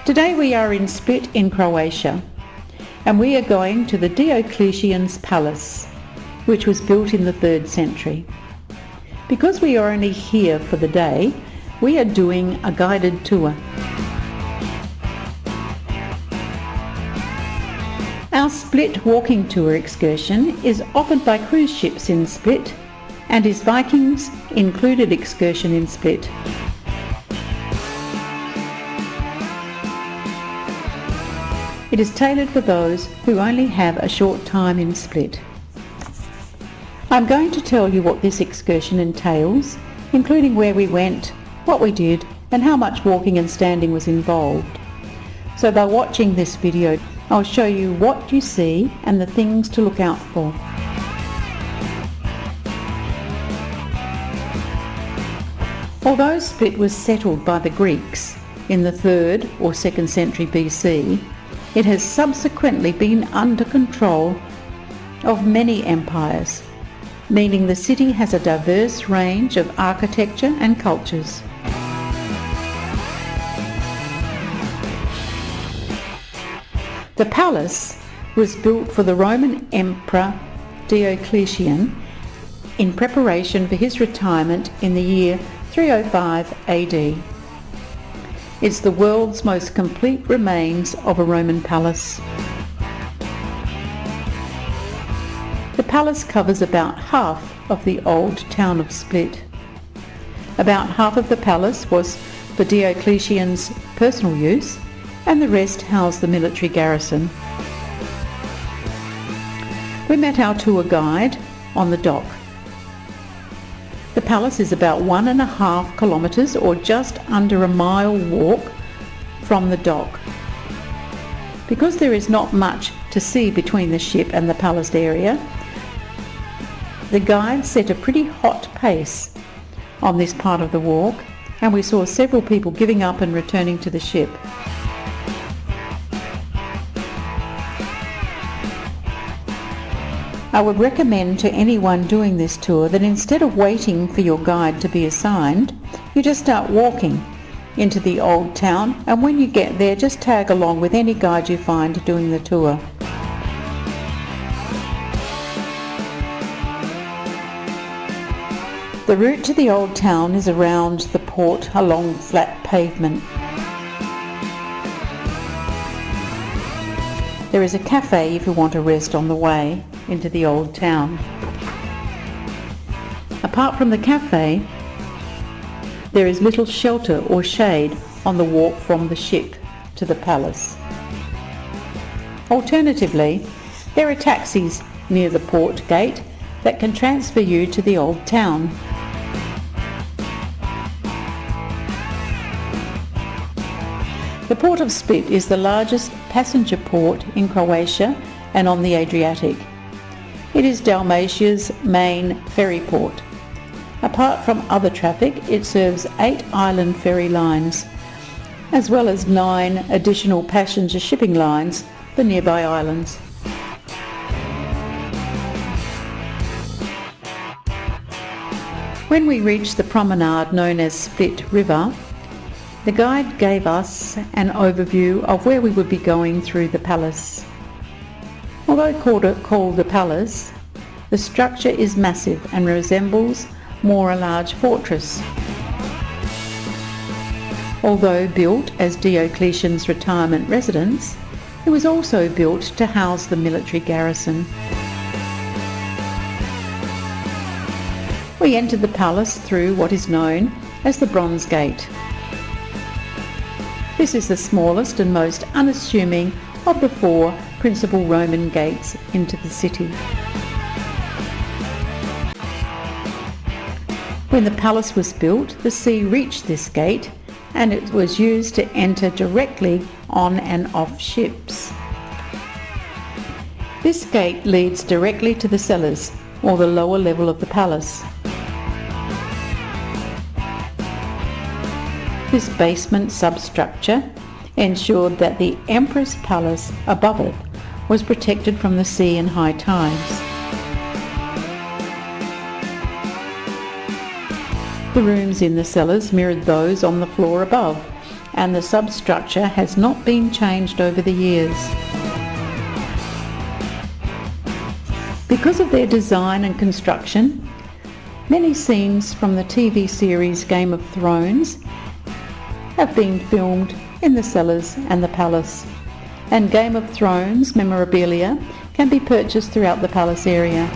Today we are in Split in Croatia, and we are going to the Diocletian's palace, which was built in the 3rd century. Because we are only here for the day, we are doing a guided tour. Our Split walking tour excursion is offered by cruise ships in Split and is Vikings included excursion in Split. It is tailored for those who only have a short time in Split. I'm going to tell you what this excursion entails, including where we went, what we did, and how much walking and standing was involved. So by watching this video, I'll show you what you see and the things to look out for. Although Split was settled by the Greeks in the 3rd or 2nd century BC, it has subsequently been under control of many empires, meaning the city has a diverse range of architecture and cultures. The palace was built for the Roman Emperor Diocletian in preparation for his retirement in the year 305 AD. It's the world's most complete remains of a Roman palace. The palace covers about half of the old town of Split. About half of the palace was for Diocletian's personal use, and the rest housed the military garrison. We met our tour guide on the dock. The palace is about 1.5 kilometres or just under a mile walk from the dock. Because there is not much to see between the ship and the palace area, the guide set a pretty hot pace on this part of the walk, and we saw several people giving up and returning to the ship. I would recommend to anyone doing this tour that instead of waiting for your guide to be assigned, you just start walking into the old town, and when you get there, just tag along with any guide you find doing the tour. The route to the old town is around the port along flat pavement. There is a cafe if you want to rest on the way into the old town. Apart from the cafe, there is little shelter or shade on the walk from the ship to the palace. Alternatively, there are taxis near the port gate that can transfer you to the old town. The port of Split is the largest passenger port in Croatia and on the Adriatic. It is Dalmatia's main ferry port. Apart from other traffic, it serves 8 island ferry lines, as well as 9 additional passenger shipping lines for nearby islands. When we reached the promenade known as Split Riva, the guide gave us an overview of where we would be going through the palace. Although called the palace, the structure is massive and resembles more a large fortress. Although built as Diocletian's retirement residence, it was also built to house the military garrison. We entered the palace through what is known as the Bronze Gate. This is the smallest and most unassuming of the 4 principal Roman gates into the city. When the palace was built, the sea reached this gate, and it was used to enter directly on and off ships. This gate leads directly to the cellars, or the lower level of the palace. This basement substructure ensured that the Emperor's palace above it was protected from the sea and high tides. The rooms in the cellars mirrored those on the floor above, and the substructure has not been changed over the years. Because of their design and construction, many scenes from the TV series Game of Thrones have been filmed in the cellars and the palace, and Game of Thrones memorabilia can be purchased throughout the palace area.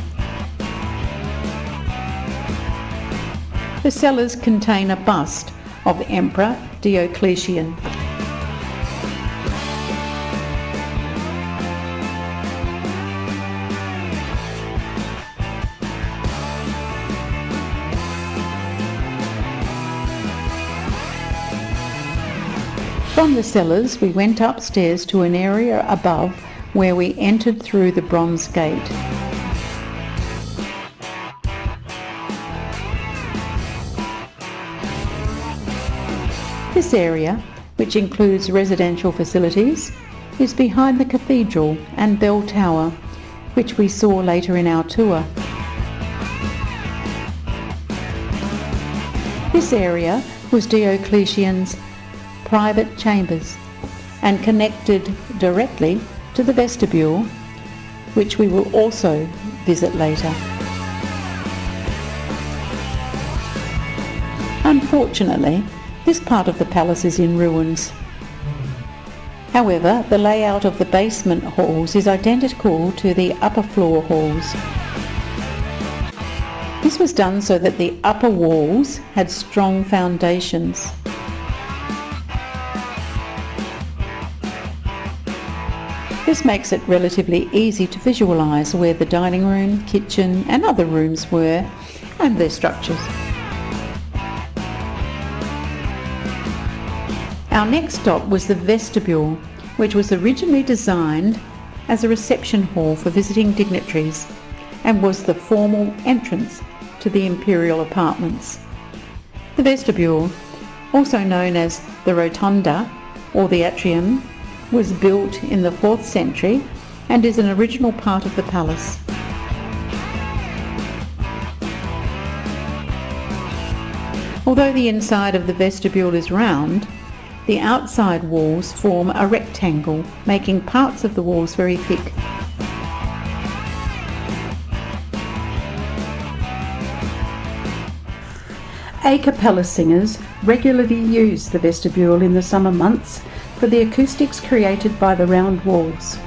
The cellars contain a bust of Emperor Diocletian. From the cellars we went upstairs to an area above where we entered through the bronze gate. This area, which includes residential facilities, is behind the cathedral and bell tower, which we saw later in our tour. This area was Diocletian's private chambers and connected directly to the vestibule, which we will also visit later. Unfortunately, this part of the palace is in ruins. However, the layout of the basement halls is identical to the upper floor halls. This was done so that the upper walls had strong foundations. This makes it relatively easy to visualise where the dining room, kitchen and other rooms were and their structures. Our next stop was the vestibule, which was originally designed as a reception hall for visiting dignitaries and was the formal entrance to the imperial apartments. The vestibule, also known as the rotunda or the atrium, was built in the 4th century and is an original part of the palace. Although the inside of the vestibule is round, the outside walls form a rectangle, making parts of the walls very thick. A cappella singers regularly use the vestibule in the summer months for the acoustics created by the round walls.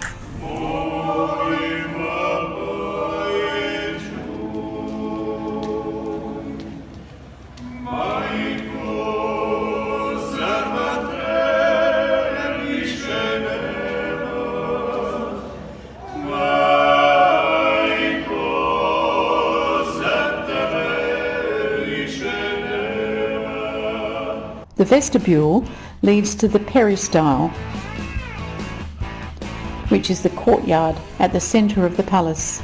The vestibule leads to the peristyle, which is the courtyard at the centre of the palace.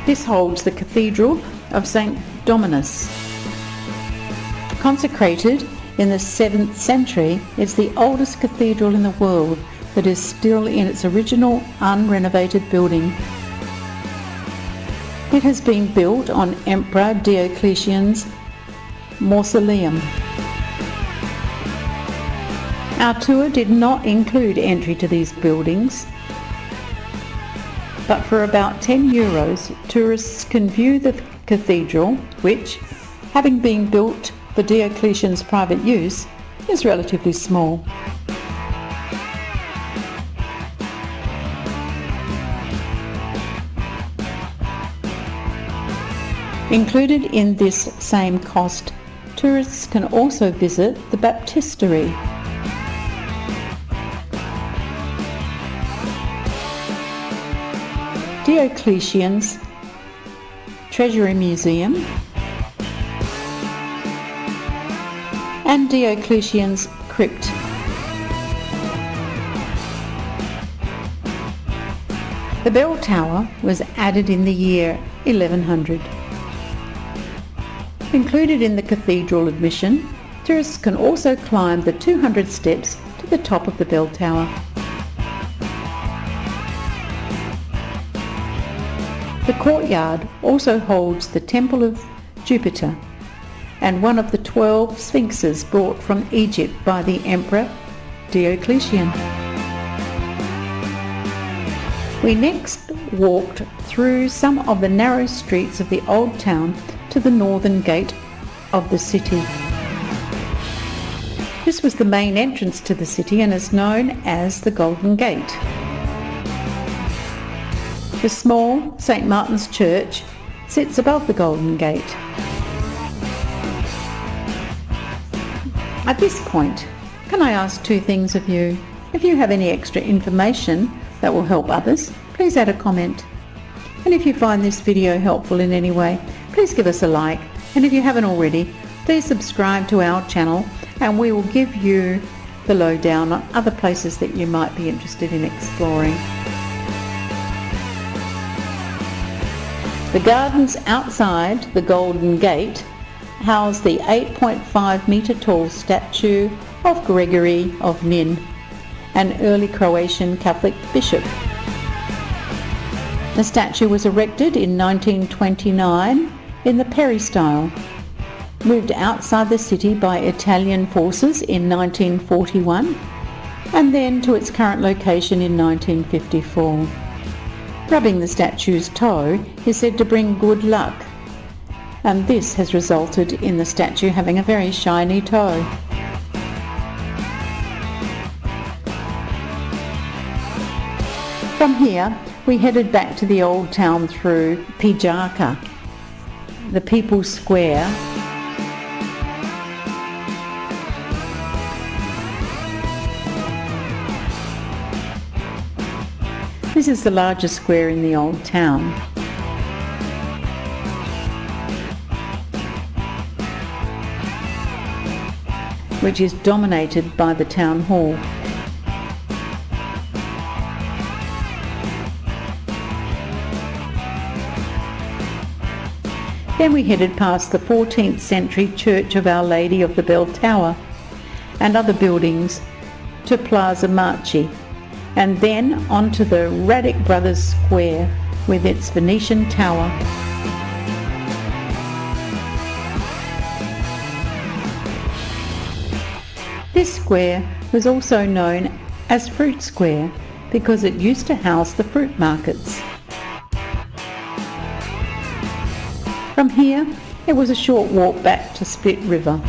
This holds the Cathedral of St Dominus. Consecrated in the 7th century, it's the oldest cathedral in the world that is still in its original unrenovated building. It has been built on Emperor Diocletian's mausoleum. Our tour did not include entry to these buildings, but for about €10, tourists can view the cathedral, which, having been built for Diocletian's private use, is relatively small. Included in this same cost, tourists can also visit the baptistery. Diocletian's Treasury Museum and Diocletian's Crypt. The bell tower was added in the year 1100. Included in the cathedral admission, tourists can also climb the 200 steps to the top of the bell tower. The courtyard also holds the Temple of Jupiter, and one of the 12 sphinxes brought from Egypt by the Emperor Diocletian. We next walked through some of the narrow streets of the old town to the northern gate of the city. This was the main entrance to the city and is known as the Golden Gate. The small St Martin's Church sits above the Golden Gate. At this point, can I ask two things of you? If you have any extra information that will help others, please add a comment. And if you find this video helpful in any way, please give us a like. And if you haven't already, please subscribe to our channel and we will give you the lowdown on other places that you might be interested in exploring. The gardens outside the Golden Gate house the 8.5 metre tall statue of Gregory of Nim, an early Croatian Catholic bishop. The statue was erected in 1929 in the peristyle, moved outside the city by Italian forces in 1941, and then to its current location in 1954. Rubbing the statue's toe is said to bring good luck, and this has resulted in the statue having a very shiny toe. From here, we headed back to the old town through Pijaka, the People's Square, This is the largest square in the old town. Which is dominated by the town hall. Then we headed past the 14th century Church of Our Lady of the Bell Tower and other buildings to Plaza Marci, and then onto the Radic Brothers Square with its Venetian tower. This square was also known as Fruit Square because it used to house the fruit markets. From here, it was a short walk back to Split River.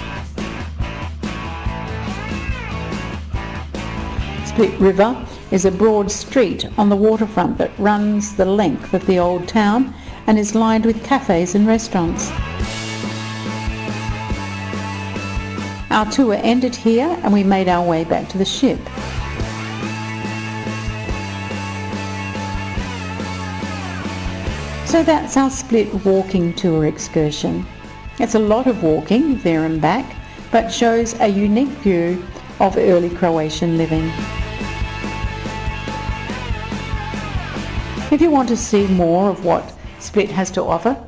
Split River is a broad street on the waterfront that runs the length of the old town and is lined with cafes and restaurants. Our tour ended here and we made our way back to the ship. So that's our Split walking tour excursion. It's a lot of walking there and back, but shows a unique view of early Croatian living. If you want to see more of what Split has to offer,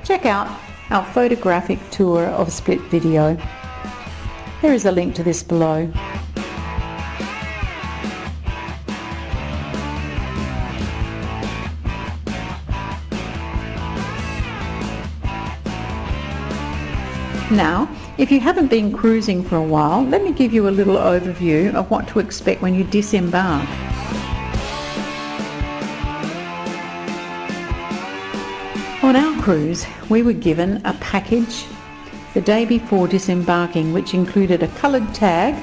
check out our photographic tour of Split video. There is a link to this below. Now, if you haven't been cruising for a while, let me give you a little overview of what to expect when you disembark. On our cruise, we were given a package the day before disembarking, which included a coloured tag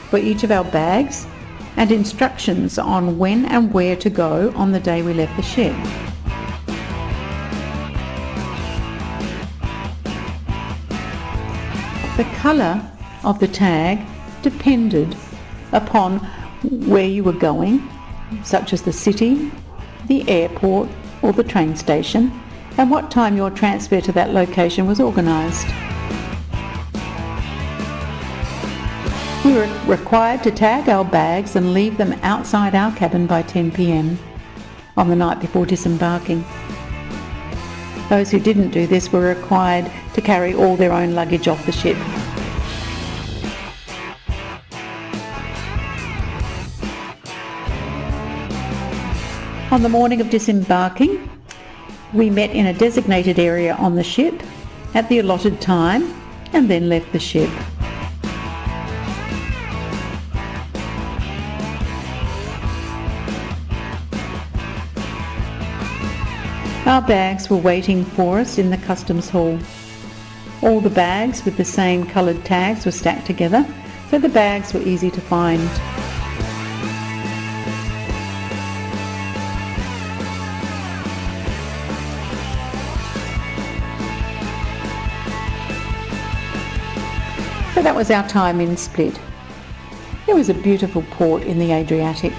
for each of our bags and instructions on when and where to go on the day we left the ship. The colour of the tag depended upon where you were going, such as the city, the airport or the train station, and what time your transfer to that location was organised. We were required to tag our bags and leave them outside our cabin by 10 p.m. on the night before disembarking. Those who didn't do this were required to carry all their own luggage off the ship. On the morning of disembarking, we met in a designated area on the ship at the allotted time and then left the ship. Our bags were waiting for us in the customs hall. All the bags with the same coloured tags were stacked together, so the bags were easy to find. So that was our time in Split. It was a beautiful port in the Adriatic.